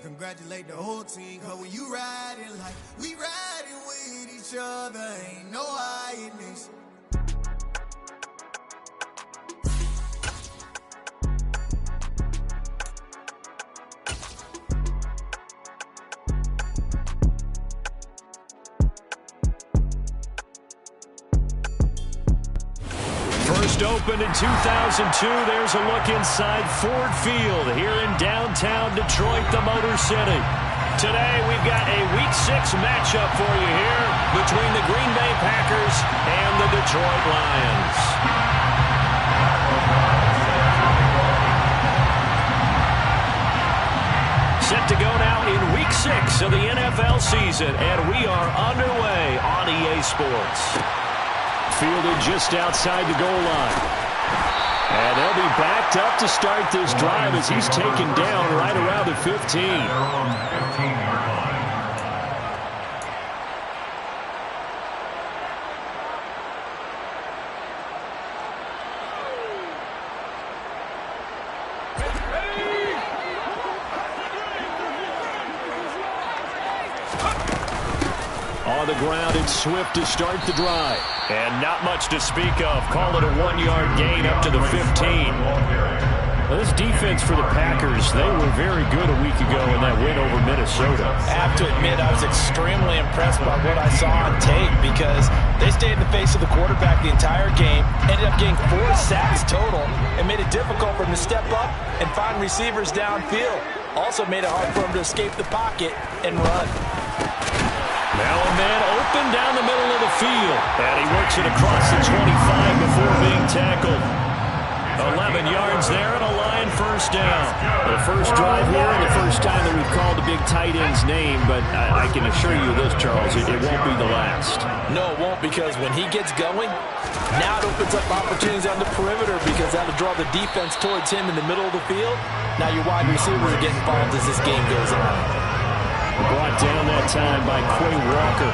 Congratulate the whole team, cause when you riding like we riding with each other, ain't no hiding. First opened in 2002, there's a look inside Ford Field here in downtown Detroit, the Motor City. Today, we've got a Week 6 matchup for you here between the Green Bay Packers and the Detroit Lions. Set to go now in Week 6 of the NFL season, and we are underway on EA Sports. Fielded just outside the goal line. And they'll be backed up to start this drive as he's taken down right around the 15. On the ground, it's Swift to start the drive. And not much to speak of. Call it a 1-yard gain up to the 15. Well, this defense for the Packers, they were very good a week ago in that win over Minnesota. I have to admit, I was extremely impressed by what I saw on tape because they stayed in the face of the quarterback the entire game, ended up getting 4 sacks total, and made it difficult for him to step up and find receivers downfield. Also made it hard for him to escape the pocket and run. Now a man open down the middle of the field. And he works it across the 25 before being tackled. 11 yards there and a Lion first down. The first drive here and the first time that we've called a big tight end's name, but I can assure you this, Charles, it won't be the last. No, it won't, because when he gets going, now it opens up opportunities on the perimeter because that'll draw the defense towards him in the middle of the field. Now your wide receivers are getting involved as this game goes on. Brought down that time by Quay Walker.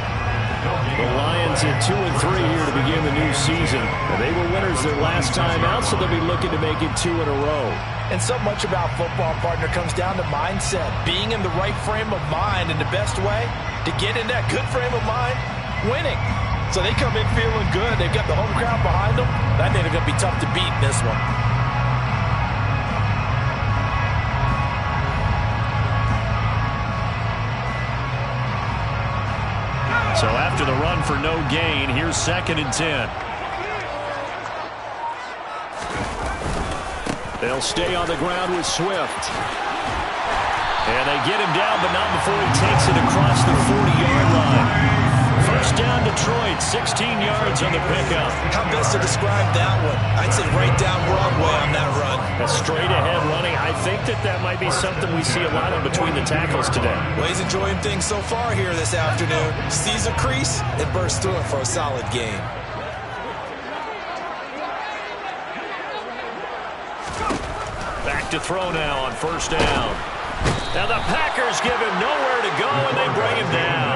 The Lions at 2-3 here to begin the new season. They were winners their last time out, so they'll be looking to make it 2 in a row. And so much about football, partner, comes down to mindset. Being in the right frame of mind, and the best way to get in that good frame of mind, winning. So they come in feeling good. They've got the home crowd behind them. I think they're going to be tough to beat in this one. So after the run for no gain, here's 2nd and 10. They'll stay on the ground with Swift. And they get him down, but not before he takes it across the 40-yard line. First down Detroit, 16 yards on the pickup. How best to describe that one? I'd say right down Broadway on that run. A straight-ahead running. I think that might be something we see a lot of between the tackles today. Well, he's enjoying things so far here this afternoon. Sees a crease and bursts through it for a solid game. Back to throw now on first down. Now the Packers give him nowhere to go, and they bring him down.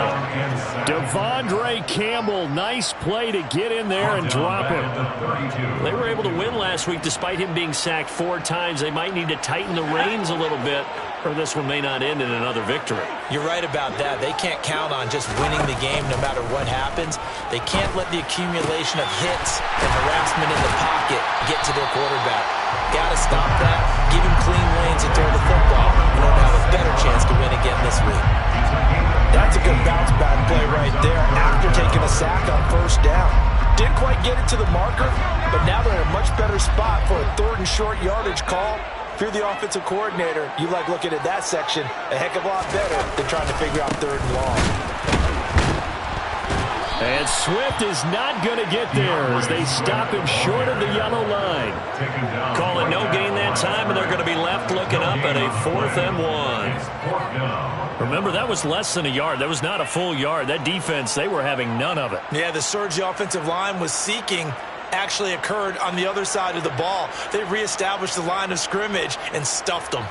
Devondre Campbell, nice play to get in there and drop him. They were able to win last week despite him being sacked 4 times. They might need to tighten the reins a little bit, or this one may not end in another victory. You're right about that. They can't count on just winning the game no matter what happens. They can't let the accumulation of hits and harassment in the pocket get to their quarterback. Got to stop that, give him clean lanes and throw the football in order to have a better chance to win again this week. That's a good bounce back play right there after taking a sack on first down. Didn't quite get it to the marker, but now they're in a much better spot for a 3rd and short yardage call. If you're the offensive coordinator, you like looking at that section a heck of a lot better than trying to figure out 3rd and long. And Swift is not going to get there as they stop him short of the yellow line. Call it no gain that time, and they're going to be left looking up at a 4th and 1. Remember, that was less than a yard. That was not a full yard. That defense, they were having none of it. Yeah, the surge the offensive line was seeking actually occurred on the other side of the ball. They reestablished the line of scrimmage and stuffed them.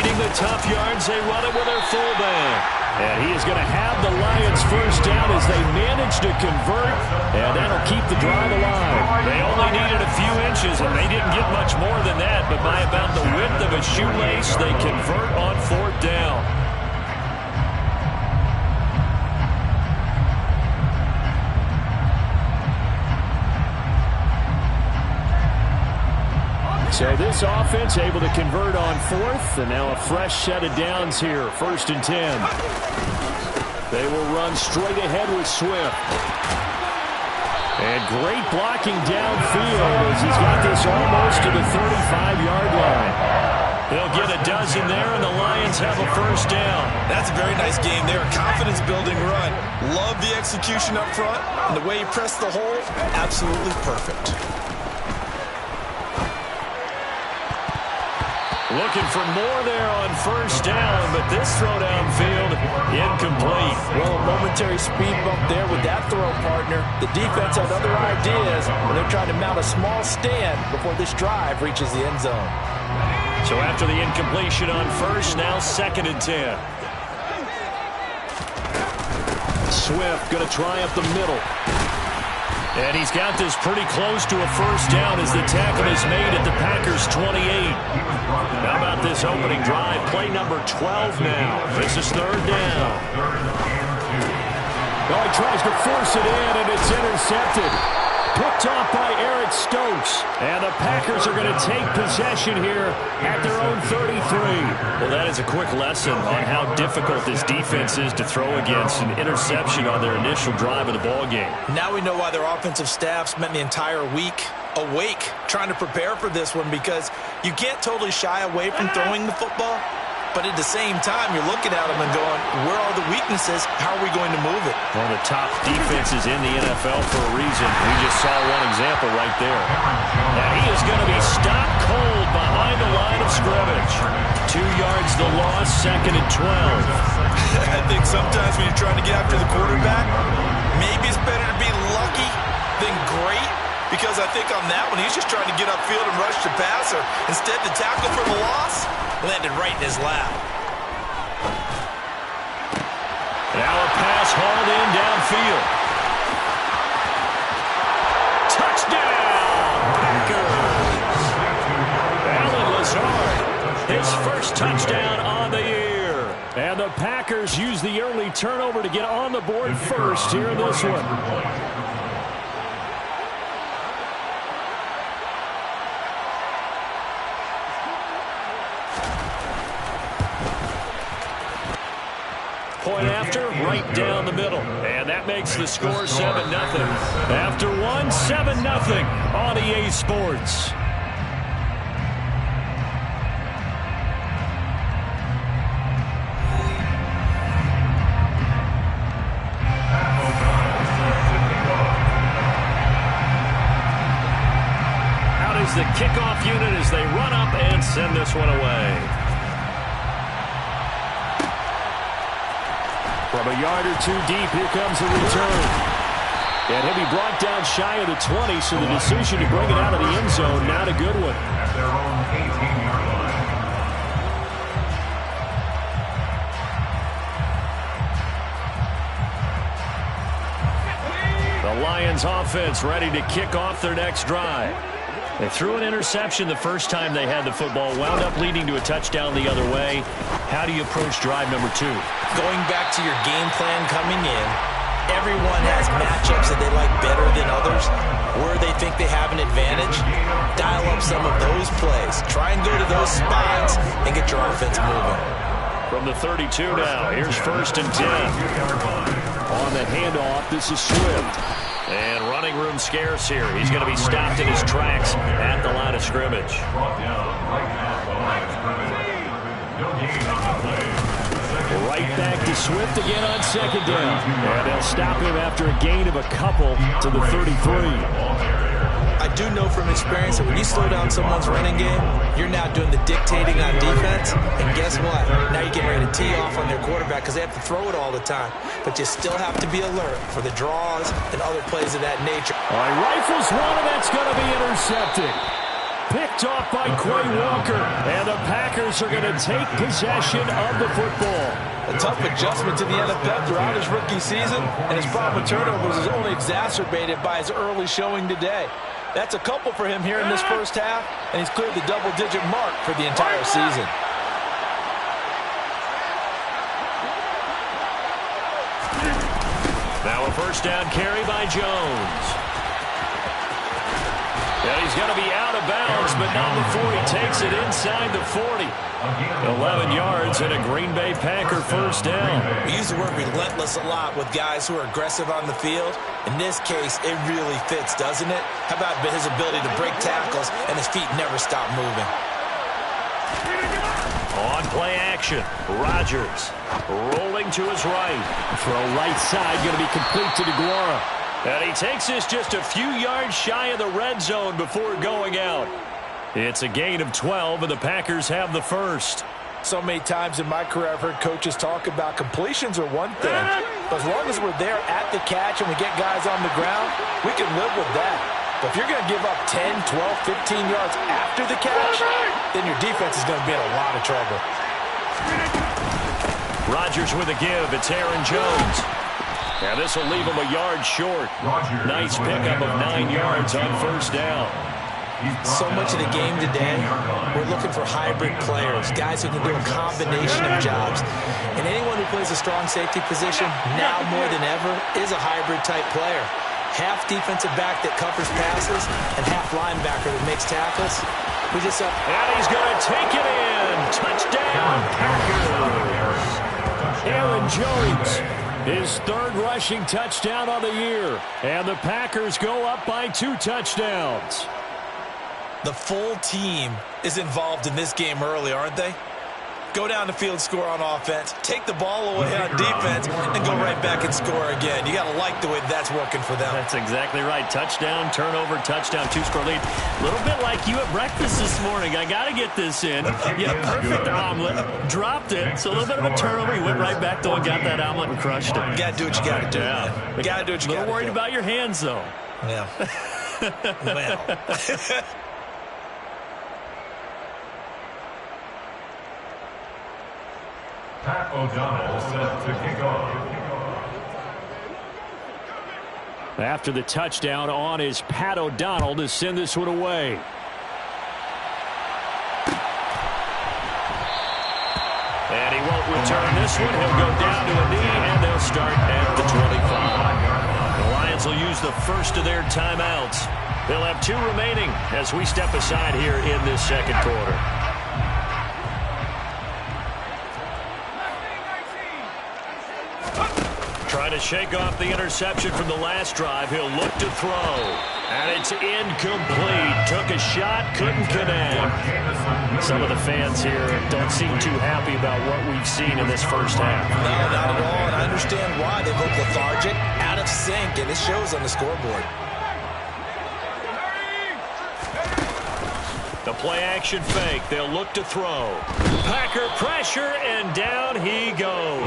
Needing the tough yards, they run it with their fullback. And he is going to have the Lions first down as they manage to convert, and that'll keep the drive alive. They only needed a few inches, and they didn't get much more than that, but by about the width of a shoelace, they convert on fourth down. So this offense able to convert on fourth, and now a fresh set of downs here, 1st and 10. They will run straight ahead with Swift. And great blocking downfield as he's got this almost to the 35-yard line. They'll get a dozen there, and the Lions have a first down. That's a very nice game there. Confidence-building run. Love the execution up front, and the way he pressed the hole, absolutely perfect. Looking for more there on first down, but this throw downfield, incomplete. Well, a momentary speed bump there with that throw, partner. The defense had other ideas, and they're trying to mount a small stand before this drive reaches the end zone. So after the incompletion on first, now 2nd and 10. Swift going to try up the middle. And he's got this pretty close to a first down as the tackle is made at the Packers' 28. How about this opening drive? Play number 12 now. This is 3rd down. Oh, he tries to force it in, and it's intercepted. Picked off by Eric Stokes. And the Packers are going to take possession here at their own 33. Well, that is a quick lesson on how difficult this defense is to throw against. An interception on their initial drive of the ballgame. Now we know why their offensive staff spent the entire week awake trying to prepare for this one, because you can't totally shy away from throwing the football. But at the same time, you're looking at them and going, where are the weaknesses? How are we going to move it? One of the top defenses in the NFL for a reason. We just saw one example right there. And he is going to be stopped cold behind the line of scrimmage. 2 yards the loss, 2nd and 12. I think sometimes when you're trying to get after the quarterback, maybe it's better to be lucky than great. Because I think on that one, he's just trying to get upfield and rush the passer. Instead, the tackle for the loss landed right in his lap. Now a pass hauled in downfield. Touchdown, Packers! Allen Lazard, his first touchdown on the year. And the Packers use the early turnover to get on the board first here in this one. Point after, right down the middle. And that makes the score 7-0. After one, 7-0 on EA Sports. Out is the kickoff unit as they run up and send this one away. From a yard or two deep, here comes the return. And he'll be brought down shy of the 20, so the decision to bring it out of the end zone, not a good one. The Lions offense ready to kick off their next drive. They threw an interception the first time they had the football, wound up leading to a touchdown the other way. How do you approach drive number 2? Going back to your game plan coming in, everyone has matchups that they like better than others, where they think they have an advantage. Dial up some of those plays. Try and go to those spots and get your offense moving. From the 32 now, here's 1st and 10. On the handoff, this is Swift. And running room scarce here. He's going to be stopped in his tracks at the line of scrimmage. Right back to Swift again on 2nd down. And they'll stop him after a gain of a couple to the 33. I do know from experience that when you slow down someone's running game, you're now doing the dictating on defense. And guess what? Now you're getting ready to tee off on their quarterback because they have to throw it all the time. But you still have to be alert for the draws and other plays of that nature. All right, rifles one, and that's going to be intercepted. Picked off by Quay Walker. And the Packers are going to take possession of the football. A tough adjustment to the NFL throughout his rookie season, and his problem with turnovers is only exacerbated by his early showing today. That's a couple for him here in this first half, and he's cleared the double-digit mark for the entire season. Now a first down carry by Jones. And he's going to be out of bounds, but not before he takes it inside the 40. 11 yards and a Green Bay Packer first down. We use the word relentless a lot with guys who are aggressive on the field. In this case, it really fits, doesn't it? How about his ability to break tackles and his feet never stop moving? On play action, Rodgers rolling to his right. Throw right side going to be complete to DeGuara. And he takes this just a few yards shy of the red zone before going out. It's a gain of 12, and the Packers have the first. So many times in my career I've heard coaches talk about completions are one thing, but as long as we're there at the catch and we get guys on the ground, we can live with that. But if you're going to give up 10, 12, 15 yards after the catch, then your defense is going to be in a lot of trouble. Rodgers with a give. It's Aaron Jones. Now this will leave him a yard short. Nice pickup of 9 yards on first down. So much of the game today, we're looking for hybrid players, guys who can do a combination of jobs. And anyone who plays a strong safety position, now more than ever, is a hybrid-type player. Half defensive back that covers passes and half linebacker that makes tackles. We just and he's going to take it in. Touchdown, Packers. Aaron Jones, his third rushing touchdown on the year. And the Packers go up by 2 touchdowns. The full team is involved in this game early, aren't they? Go down the field, score on offense, take the ball away on defense, and go right back and score again. You got to like the way that's working for them. That's exactly right. Touchdown, turnover, touchdown, 2-score lead. A little bit like you at breakfast this morning. I got to get this in. Yeah, perfect omelet. Dropped it. So a little bit of a turnover. You went right back though and got that omelet and crushed it. You got to do what you got to do. Yeah. You got to do what you got to do. A little worried about your hands, though. Yeah. Well. Pat O'Donnell set to kick off. After the touchdown on is Pat O'Donnell to send this one away. And he won't return this one. He'll go down to a knee, and they'll start at the 25. The Lions will use the first of their timeouts. They'll have 2 remaining as we step aside here in this second quarter. Trying to shake off the interception from the last drive. He'll look to throw. And it's incomplete. Took a shot, couldn't connect. Some of the fans here don't seem too happy about what we've seen in this first half. No, not at all. And I understand why. They look lethargic, out of sync, and it shows on the scoreboard. The play-action fake. They'll look to throw. Packer pressure, and down he goes.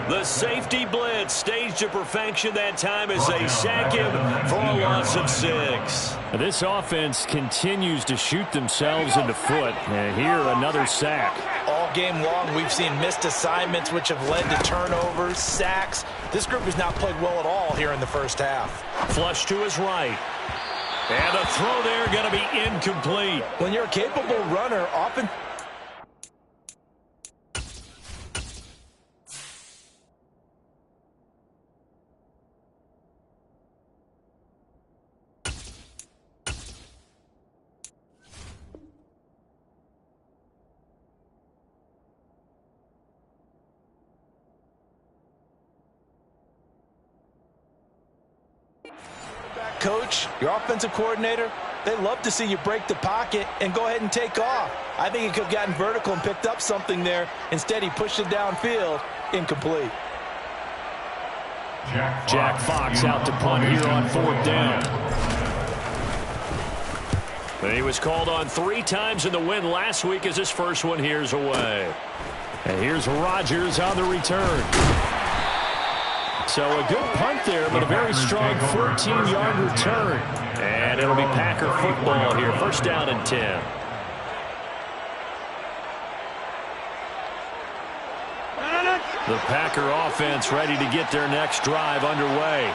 The safety blitz staged to perfection that time as they sack him for a loss of 6. This offense continues to shoot themselves in the foot. And here, another sack. All game long, we've seen missed assignments, which have led to turnovers, sacks. This group has not played well at all here in the first half. Flush to his right. And the throw there going to be incomplete. When you're a capable runner, often... Coach, your offensive coordinator, they love to see you break the pocket and go ahead and take off. I think he could have gotten vertical and picked up something there. Instead, he pushed it downfield. Incomplete. Jack Fox out to punt here on 4th down. But he was called on 3 times in the win last week as his first one here's away. And here's Rodgers on the return. So a good punt there, but a very strong 14-yard return. And And it'll be Packer football here. First down and 10. The Packer offense ready to get their next drive underway.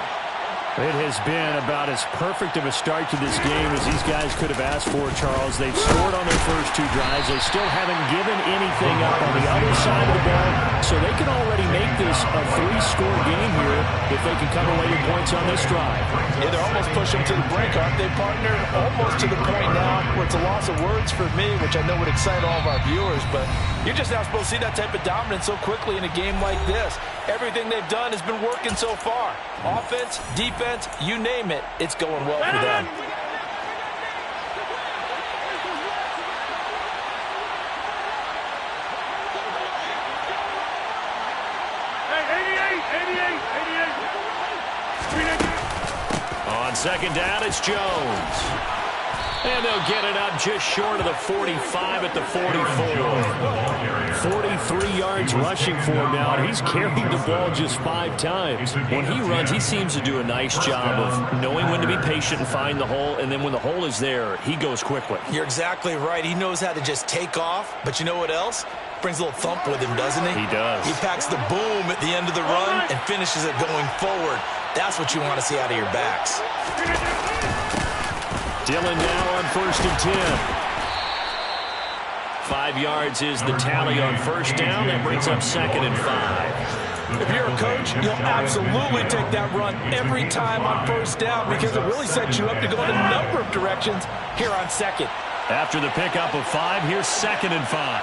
It has been about as perfect of a start to this game as these guys could have asked for, Charles. They've scored on their first 2 drives. They still haven't given anything up on the other side of the ball, so they can already make this a 3-score game here if they can come away with points on this drive. Yeah, they're almost pushing them to the brink, aren't they, partner? Almost to the point now where it's a loss of words for me, which I know would excite all of our viewers, but you're just not supposed to see that type of dominance so quickly in a game like this. Everything they've done has been working so far. Offense, defense, you name it, it's going well for them. On second down, it's Jones. And they'll get it up just short of the 45 at the 44. 43 yards rushing for him now. He's carried the ball just 5 times. When he runs, he seems to do a nice job of knowing when to be patient and find the hole, and then when the hole is there, he goes quickly. You're exactly right. He knows how to just take off, but you know what else? Brings a little thump with him, doesn't he? He does. He packs the boom at the end of the run and finishes it going forward. That's what you want to see out of your backs. Dillon now on first and 10. 5 yards is the tally on first down. That brings up second and 5. If you're a coach, you'll absolutely take that run every time on first down because it really sets you up to go in a number of directions here on second. After the pickup of 5, here's second and 5.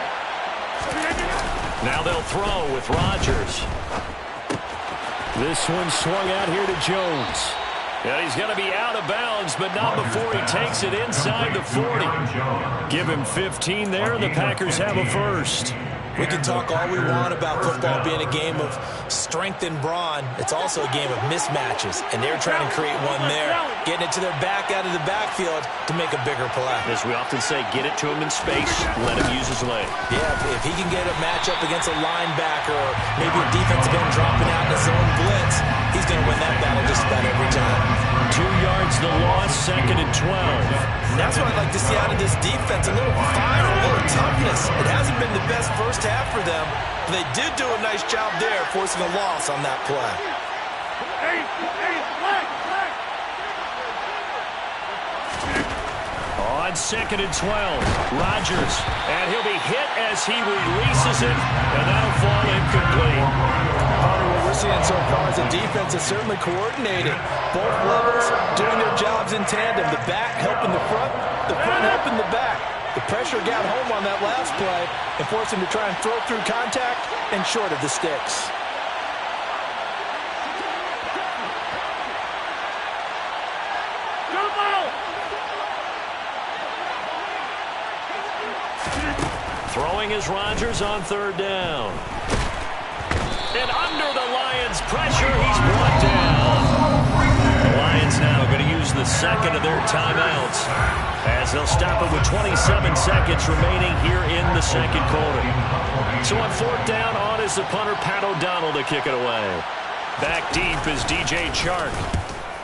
Now they'll throw with Rodgers. This one swung out here to Jones. Yeah, he's going to be out of bounds, but not before he takes it inside the 40. Give him 15 there, and the Packers have a first. We can talk all we want about football being a game of strength and brawn. It's also a game of mismatches, and they're trying to create one there, getting it to their back out of the backfield to make a bigger play. As we often say, get it to him in space, let him use his leg. Yeah, if he can get a matchup against a linebacker or maybe a defensive end dropping out in his own blitz, he's going to win that battle just about every time. 2 yards the loss, second and 12. That's what I'd like to see out of this defense, a little fire, a little toughness. It hasn't been the best first half for them, but they did do a nice job there, forcing a loss on that play. On second and 12, Rodgers, and he'll be hit as he releases it, and that'll fall incomplete. What we're seeing so far is the defense is certainly coordinated. Both levels doing their jobs in tandem. The back helping the front helping the back. The pressure got home on that last play and forced him to try and throw through contact and short of the sticks. Throwing is Rodgers on third down. And under the Lions' pressure, he's brought down. The Lions now going to use the second of their timeouts as they'll stop it with 27 seconds remaining here in the second quarter. So on fourth down, on is the punter, Pat O'Donnell, to kick it away. Back deep is DJ Chark.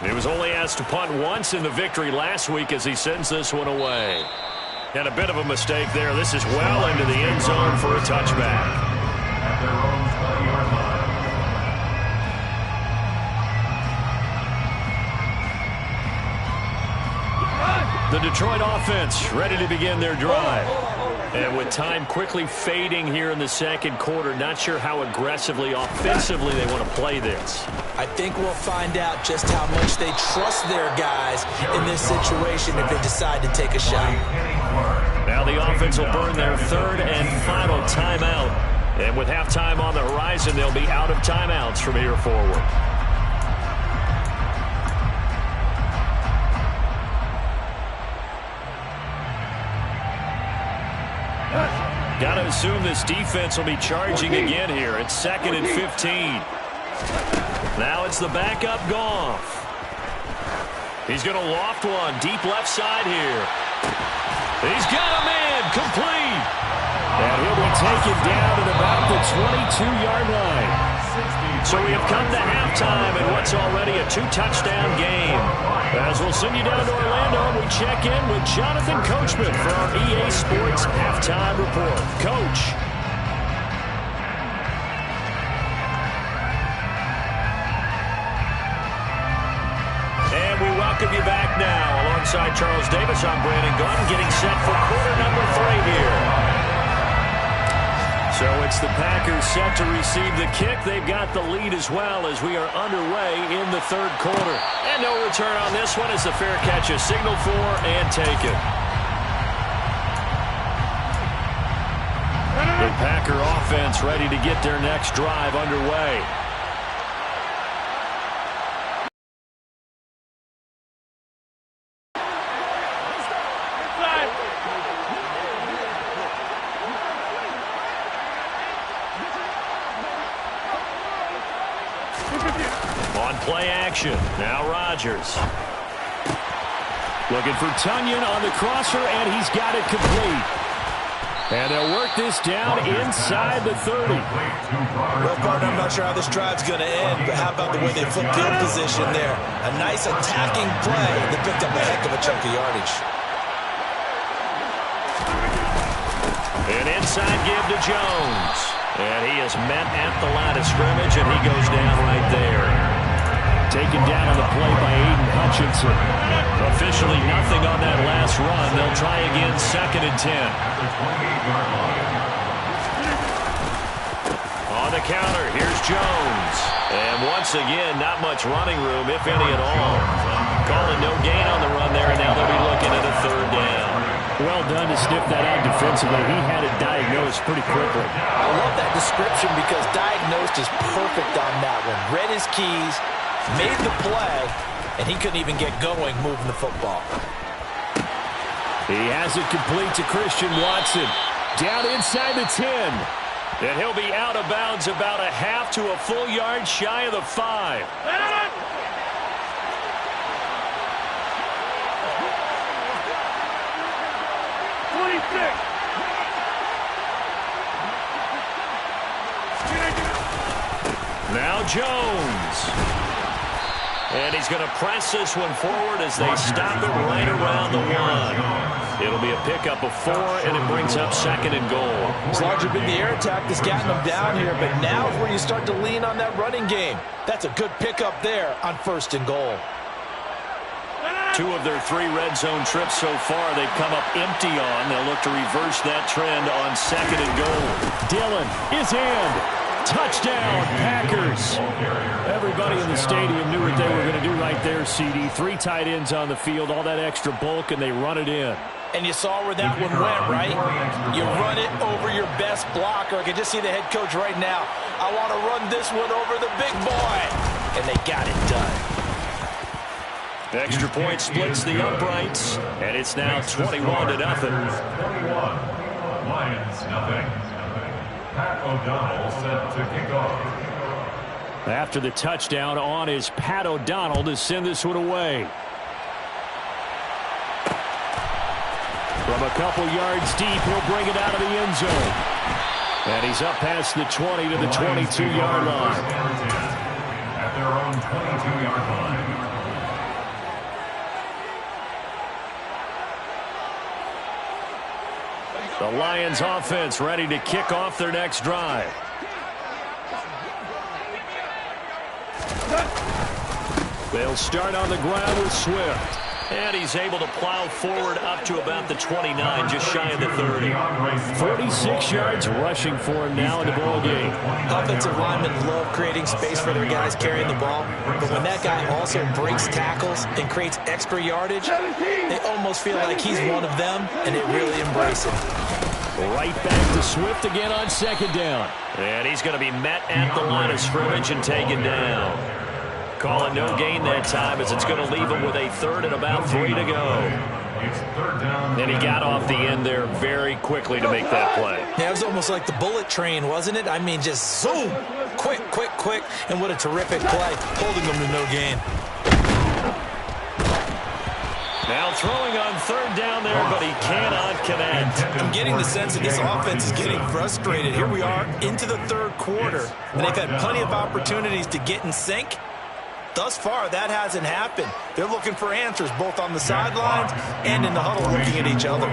He was only asked to punt once in the victory last week as he sends this one away. And a bit of a mistake there. This is well into the end zone for a touchback. The Detroit offense ready to begin their drive. And with time quickly fading here in the second quarter, not sure how aggressively, offensively they want to play this. I think we'll find out just how much they trust their guys in this situation if they decide to take a shot. Now the offense will burn their third and final timeout. And with halftime on the horizon, they'll be out of timeouts from here forward. Got to assume this defense will be charging again here. It's second and 15. Now it's the backup Goff. He's going to loft one deep left side here. He's got a man complete. And he'll be taken down at about the 22-yard line. So we have come to halftime in what's already a 2-touchdown game. As we'll send you down to Orlando, we check in with Jonathan Coachman for our EA Sports Halftime Report. Coach. And we welcome you back now. Alongside Charles Davis, I'm Brandon Gunn, getting set for quarter number 3 here. So it's the Packers set to receive the kick. They've got the lead as well as we are underway in the third quarter. And no return on this one as the fair catch is signaled for and taken. The Packer offense ready to get their next drive underway. Play action. Now Rodgers. Looking for Tunyon on the crosser, and he's got it complete. And they'll work this down inside the 30. Well, partner, I'm not sure how this drive's going to end, but how about the way they flip field position there? A nice attacking play that picked up a heck of a chunk of yardage. An inside give to Jones. And he is met at the line of scrimmage, and he goes down right there. Taken down on the play by Aiden Hutchinson. Officially nothing on that last run. They'll try again, 2nd and 10. On the counter, here's Jones. And once again, not much running room, if any at all. Calling no gain on the run there, and now they'll be looking at a 3rd down. Well done to sniff that out defensively. He had it diagnosed pretty quickly. I love that description because diagnosed is perfect on that one. Read his keys, made the play, and he couldn't even get going moving the football. He has it complete to Christian Watson. Down inside the 10. And he'll be out of bounds about a half to a full yard shy of the 5. 26. Now Jones. And he's going to press this one forward as they stop it right around the 1. It'll be a pickup of 4, and it brings up 2nd and goal. It's largely been the air attack that's gotten them down here, but now is where you start to lean on that running game. That's a good pickup there on 1st and goal. 2 of their 3 red zone trips so far they've come up empty on. They'll look to reverse that trend on 2nd and goal. Dillon is in. Touchdown, Packers. Everybody in the stadium knew what they were going to do right there, CD. 3 tight ends on the field, all that extra bulk, and they run it in. And you saw where that one went, right? You run it over your best blocker. I can just see the head coach right now. I want to run this one over the big boy. And they got it done. Extra point splits the uprights, and it's now 21-0. 21. Lions, nothing. Pat O'Donnell set to kick off. After the touchdown on is Pat O'Donnell to send this one away. From a couple yards deep, he'll bring it out of the end zone. And he's up past the 20 to the 22-yard line. At their own 22-yard line. The Lions offense ready to kick off their next drive. They'll start on the ground with Swift. And he's able to plow forward up to about the 29, just shy of the 30. 46 yards rushing for him now in the ball game. Offensive linemen love creating space for their guys carrying the ball. But when that guy also breaks tackles and creates extra yardage, they almost feel like he's one of them, and they really embrace it. Right back to Swift again on 2nd down. And he's going to be met at the line of scrimmage and taken down. Calling no gain that time as it's going to leave him with a 3rd and about 3 to go. And he got off the end there very quickly to make that play. Yeah, it was almost like the bullet train, wasn't it? I mean, just zoom, quick, quick, quick, and what a terrific play, holding them to no gain. Now throwing on third down there, but he cannot connect. I'm getting the sense that this offense is getting frustrated. Here we are into the third quarter, and they've had plenty of opportunities to get in sync. Thus far, that hasn't happened. They're looking for answers both on the sidelines and in the huddle looking at each other.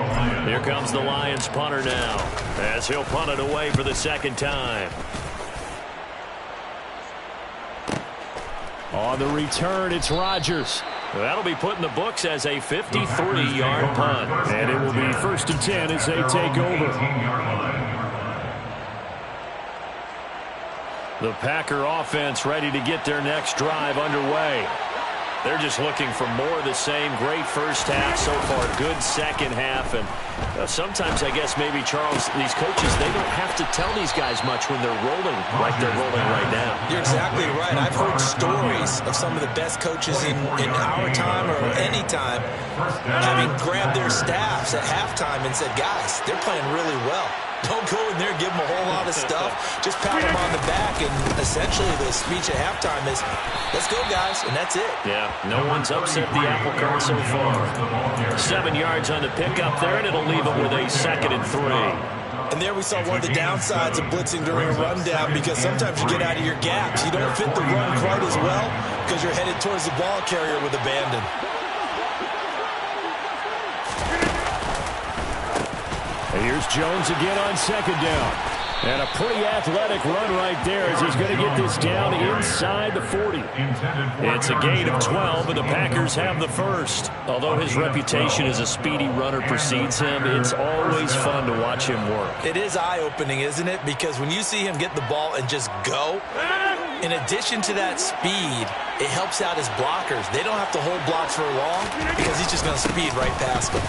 Here comes the Lions punter now, as he'll punt it away for the second time. On the return, it's Rodgers. That'll be put in the books as a 53-yard punt. And it will be 1st and 10 as they take over. The Packer offense ready to get their next drive underway. They're just looking for more of the same. Great first half so far. Good second half. And sometimes, I guess, maybe, Charles, these coaches, they don't have to tell these guys much when they're rolling like they're rolling right now. You're exactly right. I've heard stories of some of the best coaches in our time or any time having grabbed their staffs at halftime and said, guys, they're playing really well. Don't go in there and give them a whole lot of stuff. Just pat them on the back, and essentially the speech at halftime is, let's go, guys, and that's it. Yeah, no one's upset the apple cart so far. 7 yards on the pickup there, and it'll leave them with a 2nd and 3. And there we saw one of the downsides of blitzing during a rundown, because sometimes you get out of your gaps. You don't fit the run quite as well because you're headed towards the ball carrier with abandon. Here's Jones again on 2nd down. And a pretty athletic run right there as he's going to get this down inside the 40. It's a gain of 12, and the Packers have the first. Although his reputation as a speedy runner precedes him, it's always fun to watch him work. It is eye-opening, isn't it? Because when you see him get the ball and just go, in addition to that speed, it helps out his blockers. They don't have to hold blocks for long because he's just going to speed right past them.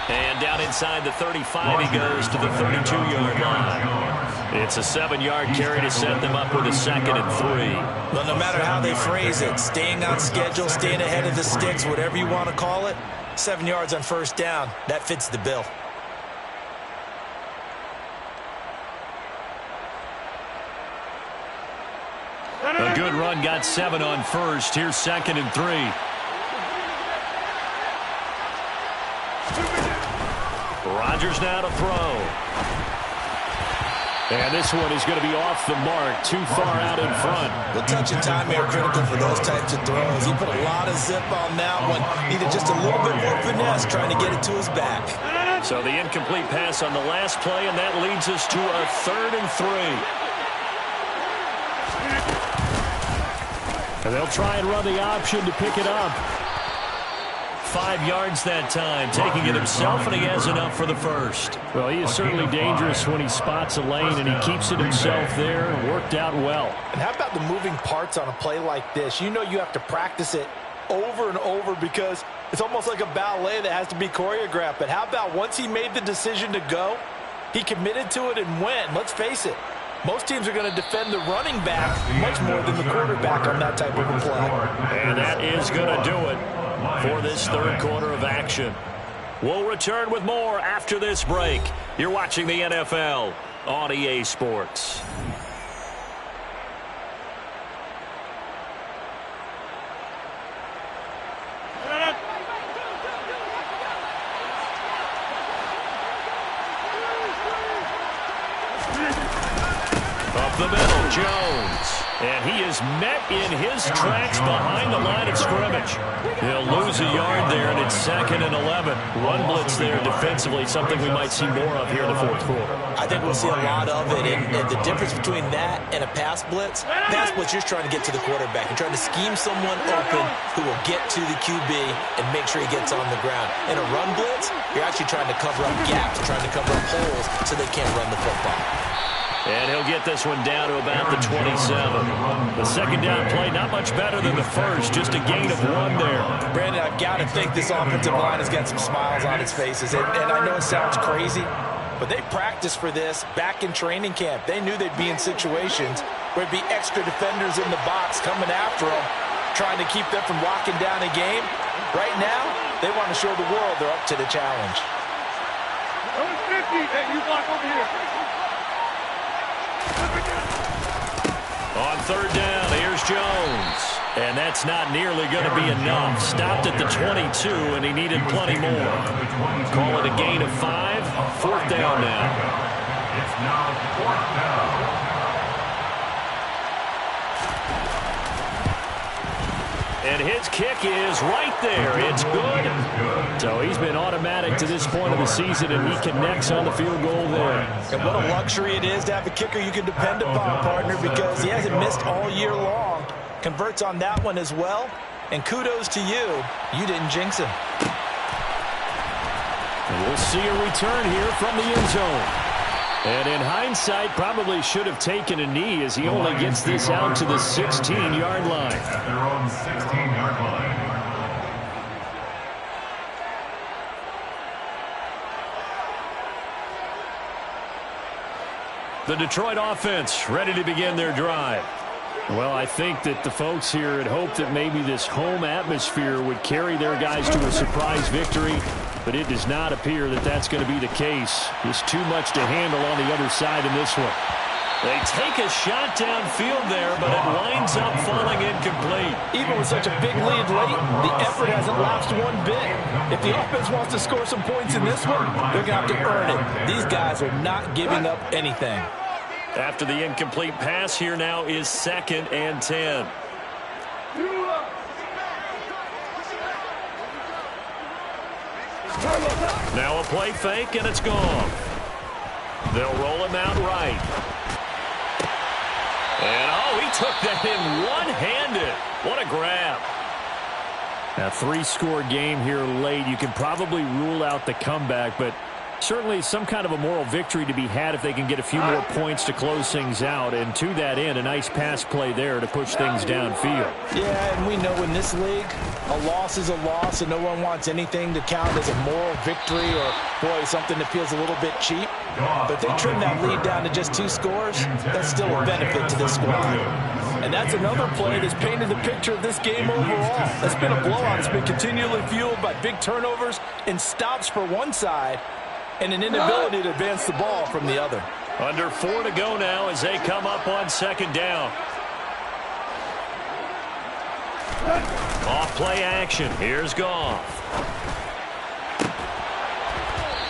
And down inside the 35, he goes to the 32-yard line. It's a 7-yard carry to set them up with a 2nd and 3. Well, no matter how they phrase it, staying on schedule, staying ahead of the sticks, whatever you want to call it, 7 yards on first down, that fits the bill. A good run, got 7 on first. Here's 2nd and 3. Rodgers now to throw. And this one is going to be off the mark, too far out in front. The touch and time are critical for those types of throws. He put a lot of zip on that one. Needed just a little bit more finesse trying to get it to his back. So the incomplete pass on the last play, and that leads us to a 3rd and 3. And they'll try and run the option to pick it up. 5 yards that time, taking it himself, and he has enough for the first. Well, he is certainly dangerous when he spots a lane, and he keeps it himself there, and worked out well. And how about the moving parts on a play like this? You know you have to practice it over and over because it's almost like a ballet that has to be choreographed. But how about once he made the decision to go, he committed to it and went. Let's face it, most teams are going to defend the running back much more than the quarterback on that type of a play. And that is going to do it for this third quarter of action. We'll return with more after this break. You're watching the NFL on EA Sports. Up the middle, Jones. And he is met in his tracks behind the line of scrimmage. He'll lose a yard there, and it's 2nd and 11. Run blitz there defensively, something we might see more of here in the fourth quarter. I think we'll see a lot of it, and the difference between that and a pass blitz, you're trying to get to the quarterback. You're trying to scheme someone open who will get to the QB and make sure he gets on the ground. In a run blitz, you're actually trying to cover up gaps, trying to cover up holes so they can't run the football. And he'll get this one down to about the 27. The second down play, not much better than the first, just a gain of 1 there. Brandon, I've got to think this offensive line has got some smiles on its faces. And I know it sounds crazy, but they practiced for this back in training camp. They knew they'd be in situations where there'd be extra defenders in the box coming after them, trying to keep them from locking down a game. Right now, they want to show the world they're up to the challenge. Number 50, hey, you block over here. On third down, here's Jones. And that's not nearly going to be enough. Stopped at the 22, and he needed plenty more. Call it a gain of 5. 4th down now. It's now 4th down. And his kick is right there. It's good. So he's been automatic to this point of the season, and he connects on the field goal there. And what a luxury it is to have a kicker you can depend upon, partner, because he hasn't missed all year long. Converts on that one as well. And kudos to you. You didn't jinx him. And we'll see a return here from the end zone. And in hindsight, probably should have taken a knee as he only gets this out to the 16-yard line. At their own 16-yard line. The Detroit offense ready to begin their drive. Well, I think that the folks here had hoped that maybe this home atmosphere would carry their guys to a surprise victory, but it does not appear that that's going to be the case. There's too much to handle on the other side in this one. They take a shot downfield there, but it winds up falling incomplete. Even with such a big lead late, the effort hasn't lapsed one bit. If the offense wants to score some points in this one, they're going to have to earn it. These guys are not giving up anything. After the incomplete pass, here now is 2nd and 10. Now a play fake, and it's gone. They'll roll him out right. And, oh, he took that in one-handed. What a grab. A 3-score game here late. You can probably rule out the comeback, but certainly some kind of a moral victory to be had if they can get a few more points to close things out. And to that end, a nice pass play there to push things downfield. Yeah, and we know in this league, a loss is a loss, and no one wants anything to count as a moral victory or, boy, something that feels a little bit cheap. But if they trim that lead down to just 2 scores, that's still a benefit to this squad. And that's another play that's painted the picture of this game overall. It's been a blowout. It's been continually fueled by big turnovers and stops for one side, and an inability to advance the ball from the other. Under 4 to go now as they come up on 2nd down. Off play action. Here's Goff.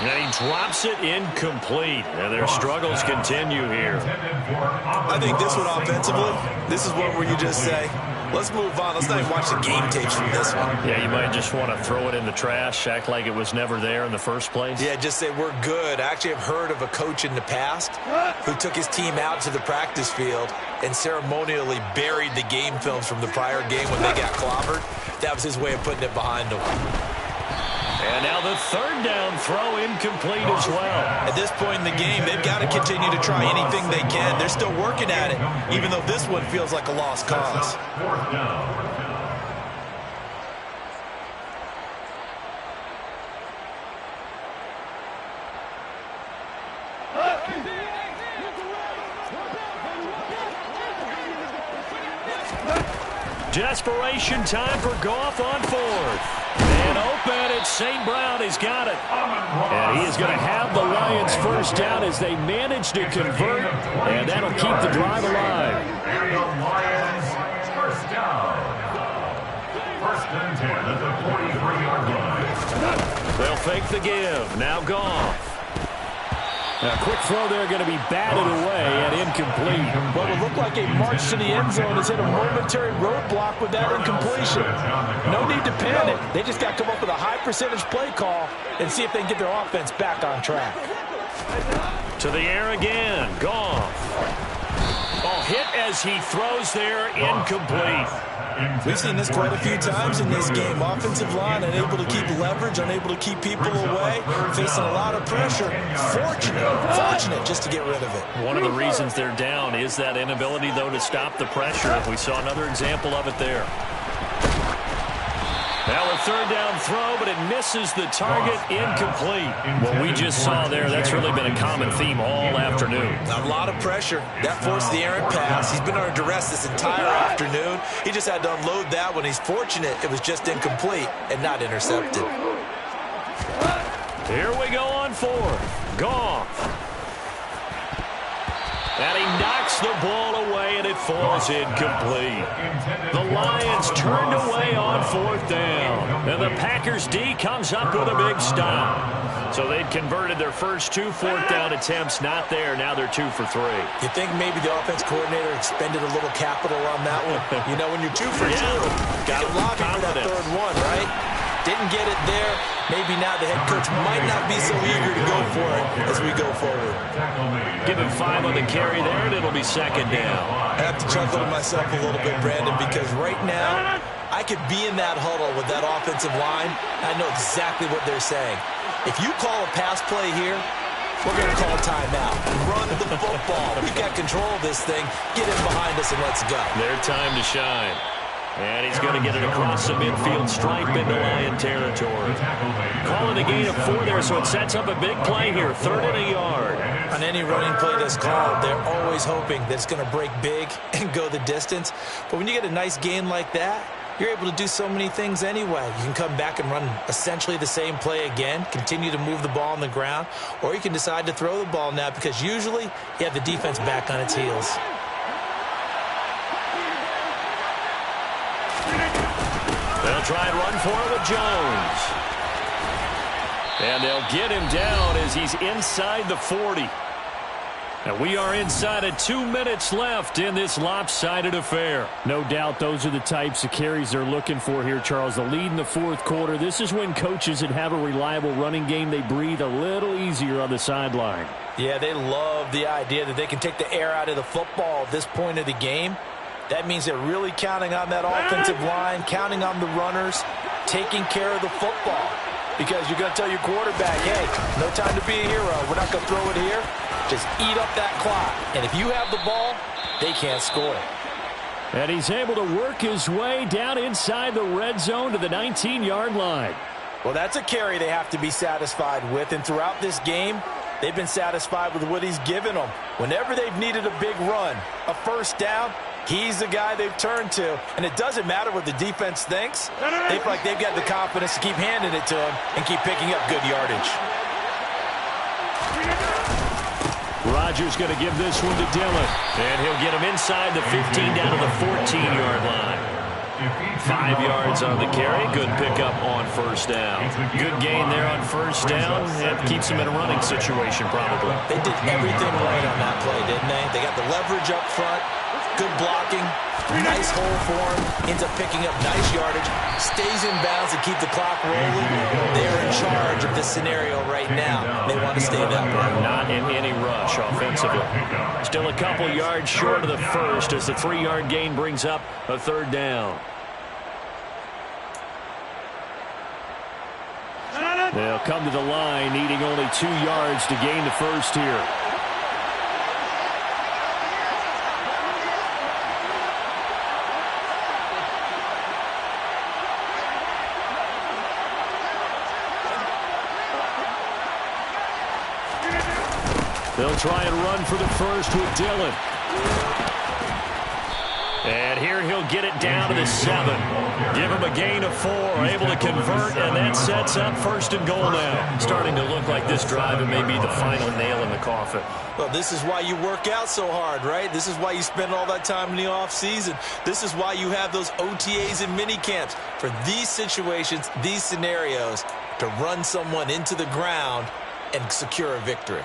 And he drops it incomplete. And their struggles continue here. I think this one offensively, this is one where you just say, let's move on. Let's not even watch the game tapes from this one. Yeah, you might just want to throw it in the trash, act like it was never there in the first place. Yeah, just say we're good. I actually have heard of a coach in the past who took his team out to the practice field and ceremonially buried the game films from the prior game when they got clobbered. That was his way of putting it behind them. And now the 3rd down throw incomplete as well. At this point in the game, they've got to continue to try anything they can. They're still working at it, even though this one feels like a lost cause. 4th down. Desperation time for Goff on 4th. And open, it's St. Brown. He's got it. And he is going to have the Lions 1st down as they manage to convert. And that'll keep the drive alive. And the Lions 1st down. 1st and 10 at the 43-yard line. They'll fake the give. Now Goff. A quick throw there going to be batted away and incomplete. Well, it looked like a march to the end zone has hit a momentary roadblock with that incompletion. No need to panic. They just got to come up with a high percentage play call and see if they can get their offense back on track. To the air again. Goff. Oh, hit as he throws there, incomplete. We've seen this quite a few times in this game. Offensive line unable to keep leverage, unable to keep people away, facing a lot of pressure. Fortunate just to get rid of it. One of the reasons they're down is that inability, though, to stop the pressure. We saw another example of it there. Now a 3rd down throw, but it misses the target, incomplete. What we just saw there, that's really been a common theme all afternoon. A lot of pressure. That forced the errant pass. He's been under duress this entire afternoon. He just had to unload that one. He's fortunate it was just incomplete and not intercepted. Here we go on 4th. Goff. And he knocks the ball away, and it falls incomplete. The Lions turned away on 4th down. And the Packers D comes up with a big stop. So they'd converted their first 2 4th down attempts. Not there. Now they're 2 for 3. You think maybe the offense coordinator expended a little capital on that one? You know, when you're 2 for 2, you can lobby for that 3rd one, right? Didn't get it there. Maybe now the head coach might not be so eager to go for it as we go forward. Give him 5 on the carry there, and it'll be 2nd down. I have to chuckle to myself a little bit, Brandon, because right now I could be in that huddle with that offensive line. I know exactly what they're saying. If you call a pass play here, we're going to call timeout. Run the football. We've got control of this thing. Get in behind us and let's go. Their time to shine. And he's going to get it across the midfield stripe into Lion territory. Calling a gain of 4 there, so it sets up a big play here. 3rd and a yard. On any running play that's called, they're always hoping that it's going to break big and go the distance. But when you get a nice gain like that, you're able to do so many things anyway. You can come back and run essentially the same play again, continue to move the ball on the ground, or you can decide to throw the ball now because usually you have the defense back on its heels. They'll try and run for it with Jones. And they'll get him down as he's inside the 40. And we are inside of 2 minutes left in this lopsided affair. No doubt those are the types of carries they're looking for here, Charles. The lead in the 4th quarter. This is when coaches that have a reliable running game, they breathe a little easier on the sideline. Yeah, they love the idea that they can take the air out of the football at this point of the game. That means they're really counting on that offensive line, counting on the runners, taking care of the football. Because you're going to tell your quarterback, hey, no time to be a hero. We're not going to throw it here. Just eat up that clock. And if you have the ball, they can't score. And he's able to work his way down inside the red zone to the 19-yard line. Well, that's a carry they have to be satisfied with. And throughout this game, they've been satisfied with what he's given them. Whenever they've needed a big run, a 1st down, he's the guy they've turned to. And it doesn't matter what the defense thinks. They feel like they've got the confidence to keep handing it to him and keep picking up good yardage. Rodgers going to give this one to Dillon. And he'll get him inside the 15 down to the 14-yard line. 5 yards on the carry. Good pickup on 1st down. Good gain there on 1st down. It keeps him in a running situation probably. They did everything right on that play, didn't they? They got the leverage up front. Good blocking. Nice hole for him. Ends up picking up nice yardage. Stays in bounds to keep the clock rolling. They're in charge of this scenario right now. They want to stay that way. Not in any rush offensively. Still a couple yards short of the 1st as the 3-yard gain brings up a 3rd down. They'll come to the line needing only 2 yards to gain the 1st here. They'll try and run for the 1st with Dillon. And here he'll get it down to the 7. Give him a gain of 4. Able to convert, and that sets up 1st and goal now. Starting to look like this drive may be the final nail in the coffin. Well, this is why you work out so hard, right? This is why you spend all that time in the offseason. This is why you have those OTAs and mini camps. For these situations, these scenarios, to run someone into the ground and secure a victory.